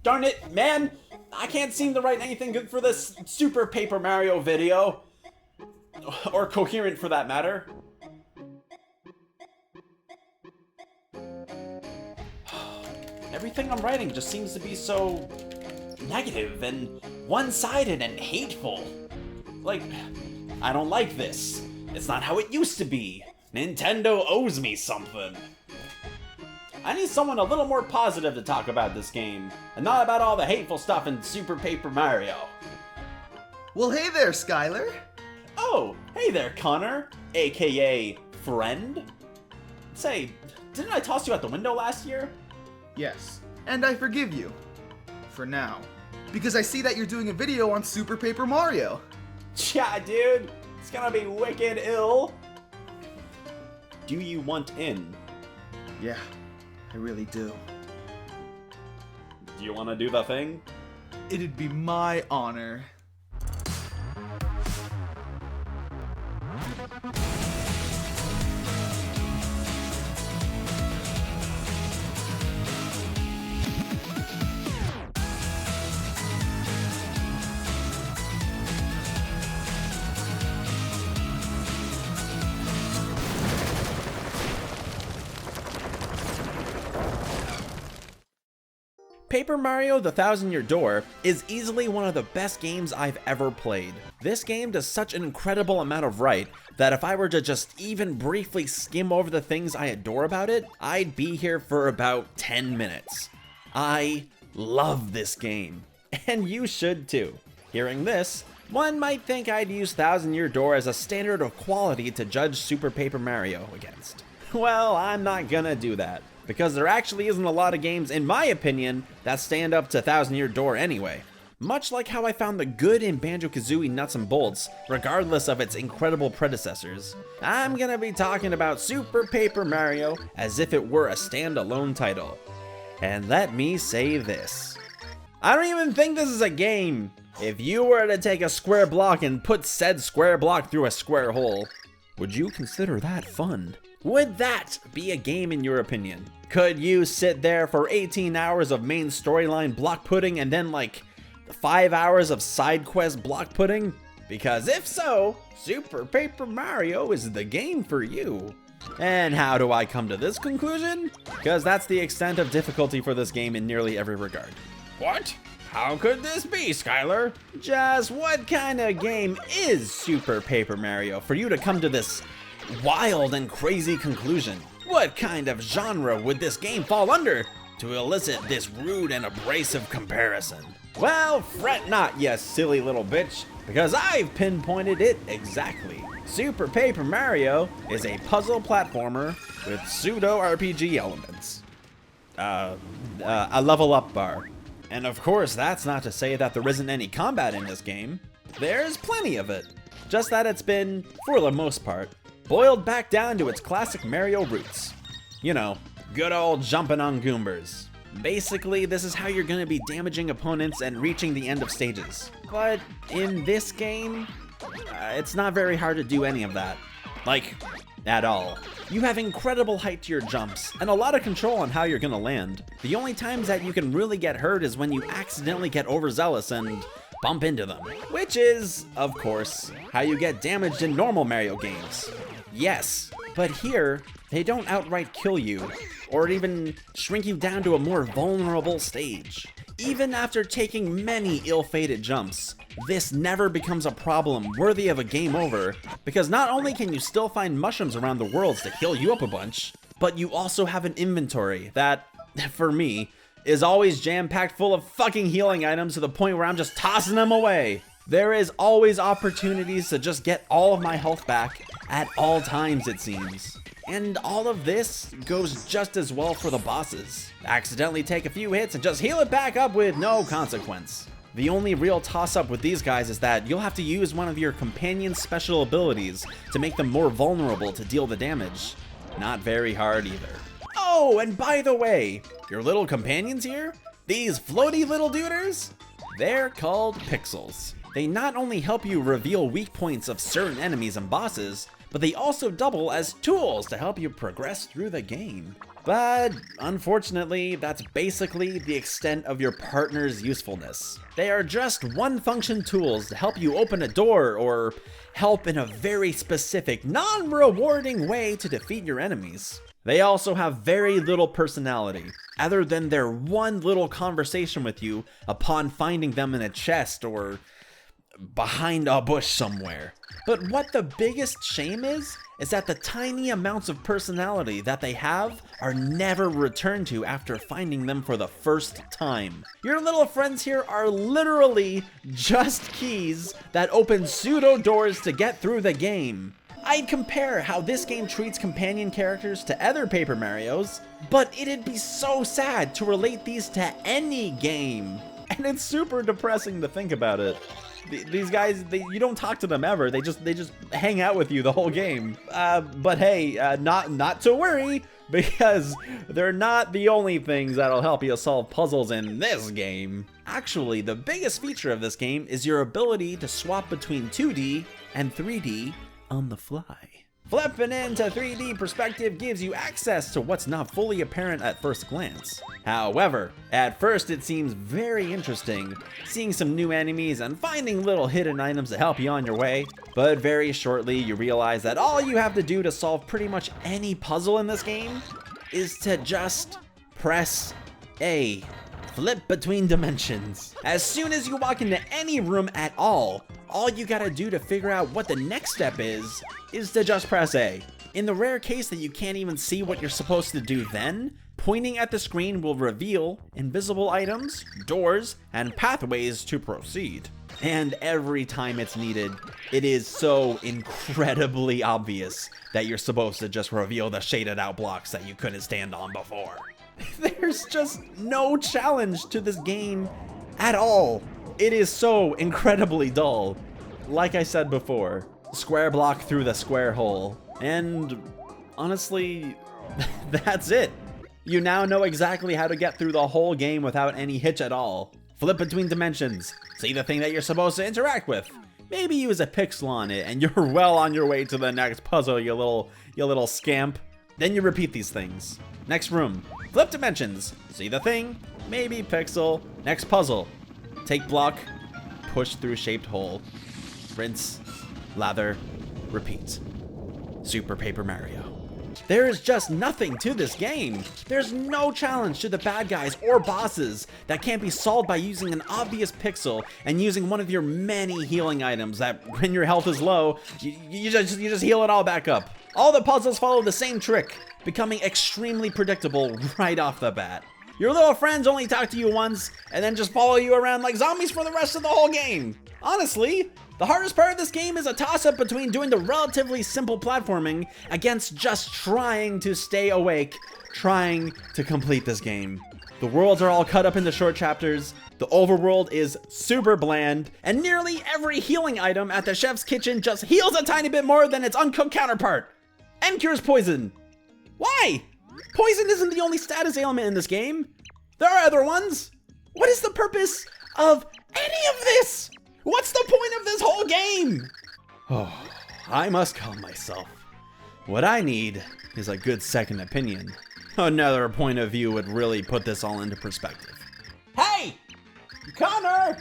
Darn it, man! I can't seem to write anything good for this Super Paper Mario video. Or coherent for that matter. Everything I'm writing just seems to be so negative and one-sided and hateful. Like, I don't like this. It's not how it used to be. Nintendo owes me something. I need someone a little more positive to talk about this game, and not about all the hateful stuff in Super Paper Mario. Well, hey there, Skyler. Oh, hey there, Conner, aka friend. Say, didn't I toss you out the window last year? Yes, and I forgive you. For now. Because I see that you're doing a video on Super Paper Mario. Yeah, dude, it's gonna be wicked ill. Do you want in? Yeah, I really do. Do you want to do the thing? It'd be my honor. Paper Mario: The Thousand-Year Door is easily one of the best games I've ever played. This game does such an incredible amount of right that if I were to just even briefly skim over the things I adore about it, I'd be here for about 10 minutes. I love this game, and you should too. Hearing this, one might think I'd use Thousand-Year Door as a standard of quality to judge Super Paper Mario against. Well, I'm not gonna do that, because there actually isn't a lot of games, in my opinion, that stand up to Thousand-Year Door anyway. Much like how I found the good in Banjo-Kazooie Nuts and Bolts, regardless of its incredible predecessors, I'm gonna be talking about Super Paper Mario as if it were a standalone title. And let me say this. I don't even think this is a game. If you were to take a square block and put said square block through a square hole, would you consider that fun? Would that be a game in your opinion? Could you sit there for 18 hours of main storyline block pudding and then like 5 hours of side quest block pudding? Because if so, Super Paper Mario is the game for you. And how do I come to this conclusion? Because that's the extent of difficulty for this game in nearly every regard. What? How could this be, Skyler? Just what kind of game is Super Paper Mario for you to come to this wild and crazy conclusion? What kind of genre would this game fall under to elicit this rude and abrasive comparison? Well, fret not, you silly little bitch, because I've pinpointed it exactly. Super Paper Mario is a puzzle platformer with pseudo RPG elements. A level up bar. And of course, that's not to say that there isn't any combat in this game. There's plenty of it. Just that it's been, for the most part, boiled back down to its classic Mario roots. You know, good old jumping on Goombers. Basically, this is how you're gonna be damaging opponents and reaching the end of stages. But in this game, it's not very hard to do any of that. Like, at all. You have incredible height to your jumps, and a lot of control on how you're gonna land. The only times that you can really get hurt is when you accidentally get overzealous and bump into them. Which is, of course, how you get damaged in normal Mario games. Yes, but here, they don't outright kill you, or even shrink you down to a more vulnerable stage. Even after taking many ill-fated jumps, this never becomes a problem worthy of a game over, because not only can you still find mushrooms around the worlds to heal you up a bunch, but you also have an inventory that, for me, is always jam-packed full of fucking healing items to the point where I'm just tossing them away. There is always opportunities to just get all of my health back at all times, it seems. And all of this goes just as well for the bosses. Accidentally take a few hits and just heal it back up with no consequence. The only real toss-up with these guys is that you'll have to use one of your companion's special abilities to make them more vulnerable to deal the damage. Not very hard either. Oh, and by the way, your little companions here, these floaty little duders, they're called pixels. They not only help you reveal weak points of certain enemies and bosses, but they also double as tools to help you progress through the game. But unfortunately, that's basically the extent of your partner's usefulness. They are just one-function tools to help you open a door or help in a very specific, non-rewarding way to defeat your enemies. They also have very little personality, other than their one little conversation with you upon finding them in a chest or behind a bush somewhere. But what the biggest shame is that the tiny amounts of personality that they have are never returned to after finding them for the first time. Your little friends here are literally just keys that open pseudo doors to get through the game. I'd compare how this game treats companion characters to other Paper Marios, but it'd be so sad to relate these to any game. And it's super depressing to think about it. These guys, you don't talk to them ever. They just hang out with you the whole game. But hey, not to worry, because they're not the only things that'll help you solve puzzles in this game. Actually, the biggest feature of this game is your ability to swap between 2D and 3D on the fly. Flipping into 3D perspective gives you access to what's not fully apparent at first glance. However, at first it seems very interesting, seeing some new enemies and finding little hidden items to help you on your way, but very shortly you realize that all you have to do to solve pretty much any puzzle in this game is to just press A. Flip between dimensions. As soon as you walk into any room at all you gotta do to figure out what the next step is to just press A. In the rare case that you can't even see what you're supposed to do then, pointing at the screen will reveal invisible items, doors, and pathways to proceed. And every time it's needed, it is so incredibly obvious that you're supposed to just reveal the shaded out blocks that you couldn't stand on before. There's just no challenge to this game at all. It is so incredibly dull. Like I said before, square block through the square hole. And honestly, that's it. You now know exactly how to get through the whole game without any hitch at all. Flip between dimensions, see the thing that you're supposed to interact with. Maybe use a pixel on it and you're well on your way to the next puzzle, you little scamp. Then you repeat these things. Next room, flip dimensions, see the thing, maybe pixel, next puzzle. Take block, push through shaped hole, rinse, lather, repeat. Super Paper Mario. There is just nothing to this game. There's no challenge to the bad guys or bosses that can't be solved by using an obvious pixel and using one of your many healing items that when your health is low, you just heal it all back up. All the puzzles follow the same trick, becoming extremely predictable right off the bat. Your little friends only talk to you once and then just follow you around like zombies for the rest of the whole game. Honestly, the hardest part of this game is a toss-up between doing the relatively simple platforming against just trying to stay awake, trying to complete this game. The worlds are all cut up into short chapters, the overworld is super bland, and nearly every healing item at the chef's kitchen just heals a tiny bit more than its uncooked counterpart. And cures poison. Why? Poison isn't the only status ailment in this game. There are other ones. What is the purpose of any of this? What's the point of this whole game? Oh, I must calm myself. What I need is a good second opinion. Another point of view would really put this all into perspective. Hey! Conner!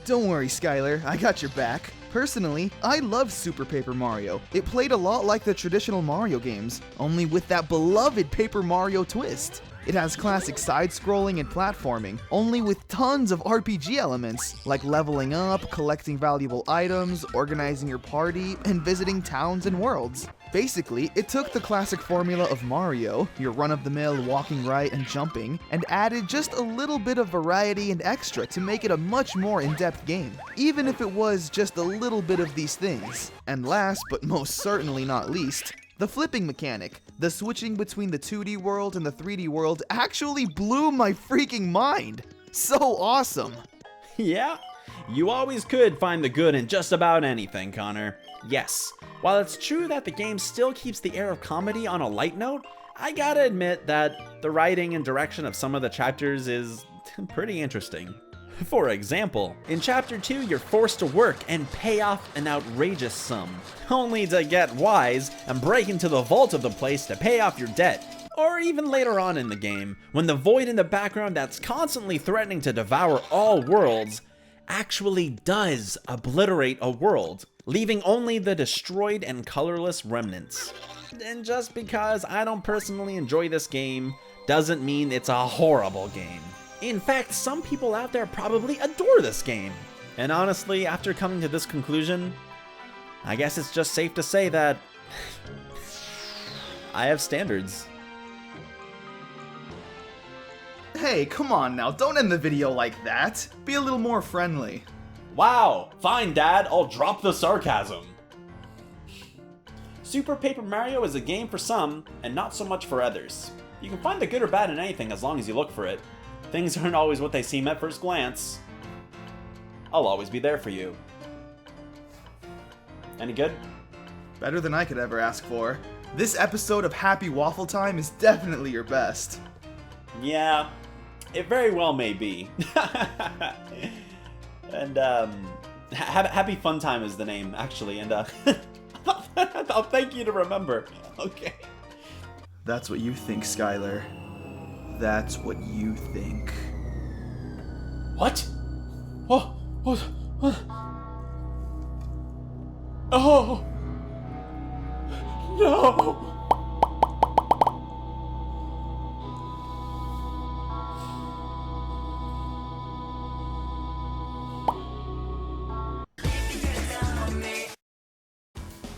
Don't worry, Skyler, I got your back. Personally, I love Super Paper Mario. It played a lot like the traditional Mario games, only with that beloved Paper Mario twist. It has classic side-scrolling and platforming, only with tons of RPG elements, like leveling up, collecting valuable items, organizing your party, and visiting towns and worlds. Basically, it took the classic formula of Mario, your run-of-the-mill walking right and jumping, and added just a little bit of variety and extra to make it a much more in-depth game, even if it was just a little bit of these things. And last, but most certainly not least, the flipping mechanic. The switching between the 2D world and the 3D world actually blew my freaking mind. So awesome. Yeah, you always could find the good in just about anything, Conner. Yes, while it's true that the game still keeps the air of comedy on a light note, I gotta admit that the writing and direction of some of the chapters is pretty interesting. For example, in Chapter 2, you're forced to work and pay off an outrageous sum, only to get wise and break into the vault of the place to pay off your debt. Or or even later on in the game, when the void in the background that's constantly threatening to devour all worlds actually does obliterate a world, leaving only the destroyed and colorless remnants. And just because I don't personally enjoy this game doesn't mean it's a horrible game. In fact, some people out there probably adore this game. And honestly, after coming to this conclusion, I guess it's just safe to say that I have standards. Hey, come on now, don't end the video like that. Be a little more friendly. Wow, fine Dad, I'll drop the sarcasm. Super Paper Mario is a game for some, and not so much for others. You can find the good or bad in anything as long as you look for it. Things aren't always what they seem at first glance. I'll always be there for you. Any good? Better than I could ever ask for. This episode of Happy Waffle Time is definitely your best. Yeah, it very well may be. And, HappyFunTime is the name, actually, and, I'll thank you to remember. Okay. That's what you think, Skyler. That's what you think. What? Oh, what? Oh! No!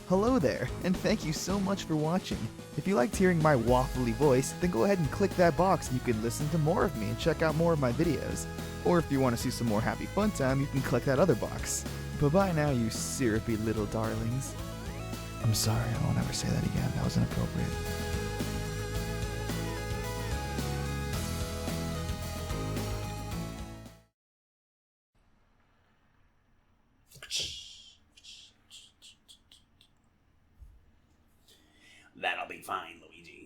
Hello there, and thank you so much for watching. If you liked hearing my waffly voice, then go ahead and click that box and you can listen to more of me and check out more of my videos. Or if you want to see some more Happy Fun Time, you can click that other box. Bye-bye now, you syrupy little darlings. I'm sorry, I won't ever say that again. That was inappropriate. That'll be fine, Luigi.